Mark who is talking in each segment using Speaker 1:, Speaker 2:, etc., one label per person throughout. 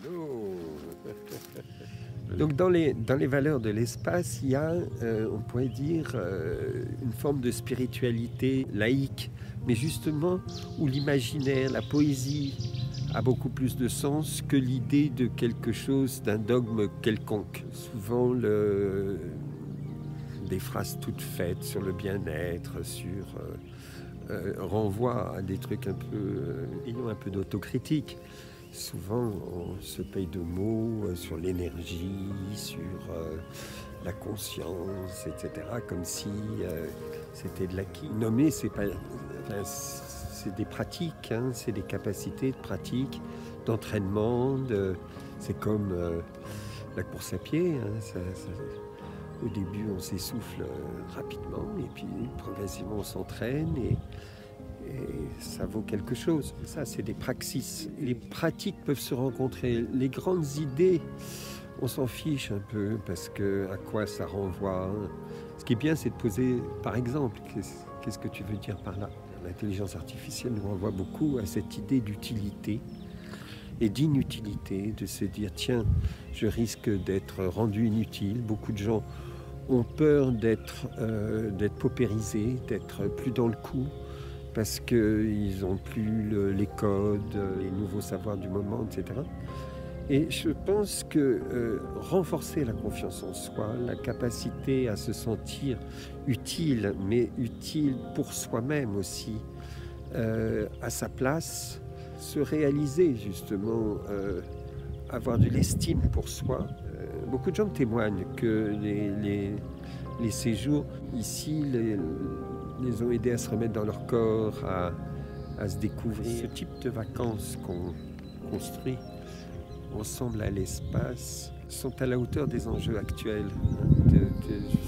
Speaker 1: Hello. Donc dans les valeurs de l'espace, il y a, on pourrait dire, une forme de spiritualité laïque, mais justement où l'imaginaire, la poésie a beaucoup plus de sens que l'idée de quelque chose, d'un dogme quelconque. Souvent des phrases toutes faites sur le bien-être, renvoient à des trucs un peu, ayant un peu d'autocritique. Souvent, on se paye de mots sur l'énergie, sur la conscience, etc., comme si c'était de l'acquis. Nommer, c'est pas, enfin, c'est des pratiques, hein, c'est des capacités de pratique, d'entraînement. C'est comme la course à pied. Hein, au début, on s'essouffle rapidement, et puis progressivement, on s'entraîne. Et ça vaut quelque chose. Ça, c'est des praxis. Les pratiques peuvent se rencontrer. Les grandes idées, on s'en fiche un peu parce que à quoi ça renvoie. Ce qui est bien, c'est de poser, par exemple, qu'est-ce que tu veux dire par là? L'intelligence artificielle nous renvoie beaucoup à cette idée d'utilité et d'inutilité, de se dire, tiens, je risque d'être rendu inutile. Beaucoup de gens ont peur d'être paupérisés, d'être plus dans le coup, parce qu'ils n'ont plus les codes, les nouveaux savoirs du moment, etc. Et je pense que renforcer la confiance en soi, la capacité à se sentir utile, mais utile pour soi-même aussi, à sa place, se réaliser justement, avoir de l'estime pour soi. Beaucoup de gens témoignent que les séjours ici les ont aidés à se remettre dans leur corps, à se découvrir. Ce type de vacances qu'on construit ensemble à l'espace sont à la hauteur des enjeux actuels, de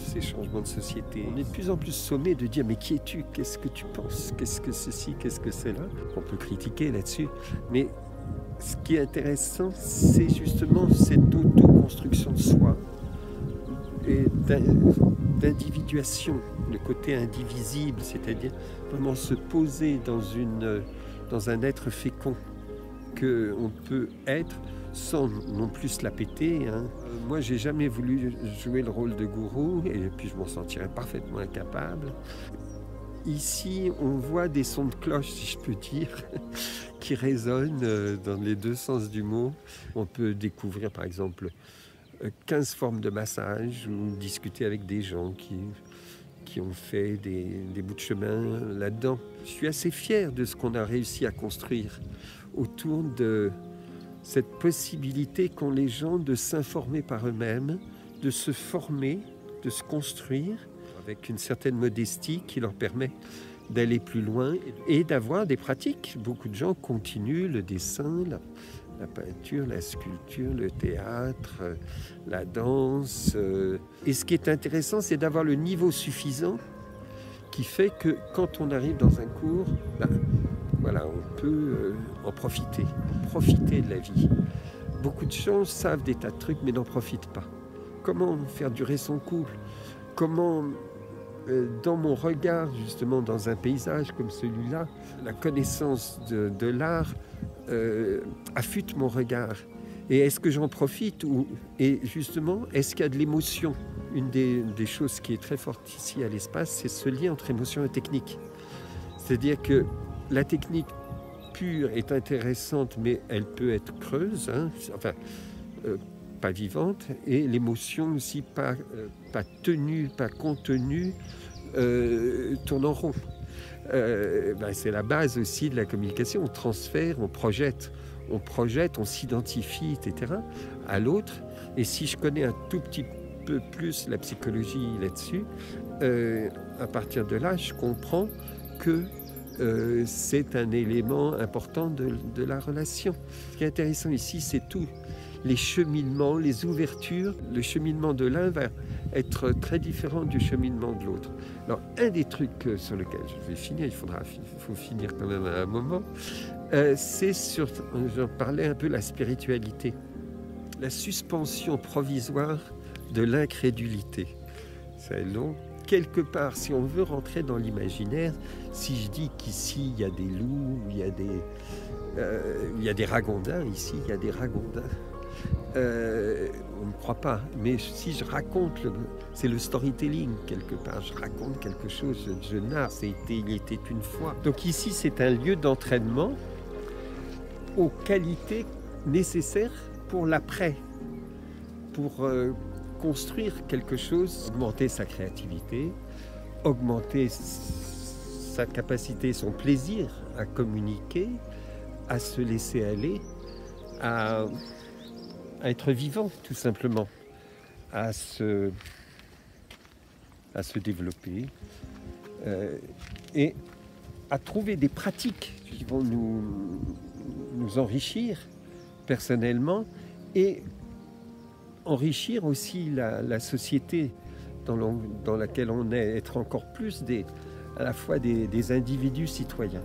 Speaker 1: ces changements de société. On est de plus en plus sommé de dire « mais qui es-tu? Qu'est-ce que tu penses? Qu'est-ce que ceci? Qu'est-ce que cela ?» On peut critiquer là-dessus, mais ce qui est intéressant, c'est justement cette auto-construction de soi et d'individuation, le côté indivisible, c'est-à-dire vraiment se poser dans un être fécond qu'on peut être sans non plus se la péter. Hein. Moi, j'ai jamais voulu jouer le rôle de gourou et puis je m'en sentirais parfaitement incapable. Ici, on voit des sons de cloche, si je peux dire, qui résonnent dans les deux sens du mot. On peut découvrir, par exemple, 15 formes de massage ou discuter avec des gens qui ont fait des bouts de chemin là-dedans. Je suis assez fier de ce qu'on a réussi à construire autour de cette possibilité qu'ont les gens de s'informer par eux-mêmes, de se former, de se construire avec une certaine modestie qui leur permet d'aller plus loin et d'avoir des pratiques. Beaucoup de gens continuent le dessin, la peinture, la sculpture, le théâtre, la danse. Et ce qui est intéressant, c'est d'avoir le niveau suffisant qui fait que quand on arrive dans un cours, voilà, on peut en profiter de la vie. Beaucoup de gens savent des tas de trucs mais n'en profitent pas. Comment faire durer son couple? Comment, dans mon regard, justement, dans un paysage comme celui-là, la connaissance de l'art affûte mon regard. Et est-ce que j'en profite et justement, est-ce qu'il y a de l'émotion? Une des choses qui est très forte ici à l'espace, c'est ce lien entre émotion et technique. C'est-à-dire que la technique pure est intéressante, mais elle peut être creuse, hein, enfin, pas vivante, et l'émotion aussi pas tenue, pas contenue, tourne en rond. C'est la base aussi de la communication. On transfère, on projette, on s'identifie, etc. à l'autre. Et si je connais un tout petit peu plus la psychologie là-dessus, à partir de là, je comprends que c'est un élément important de la relation. Ce qui est intéressant ici, c'est tout. Les cheminements, les ouvertures. Le cheminement de l'un va être très différent du cheminement de l'autre. Alors, un des trucs sur lesquels je vais finir, il faut finir quand même à un moment, c'est sur, j'en parlais un peu, la spiritualité. La suspension provisoire de l'incrédulité. C'est long. Quelque part, si on veut rentrer dans l'imaginaire, si je dis qu'ici, il y a des loups, il y a Il y a des ragondins ici, il y a des ragondins. On ne croit pas, mais si je raconte, c'est le storytelling quelque part, je raconte quelque chose, je narre, il était une fois. Donc ici c'est un lieu d'entraînement aux qualités nécessaires pour l'après, pour construire quelque chose, augmenter sa créativité, augmenter sa capacité, son plaisir à communiquer, à se laisser aller, à être vivant tout simplement, à se développer et à trouver des pratiques qui vont nous enrichir personnellement et enrichir aussi la société dans laquelle on est, être encore plus à la fois des individus citoyens.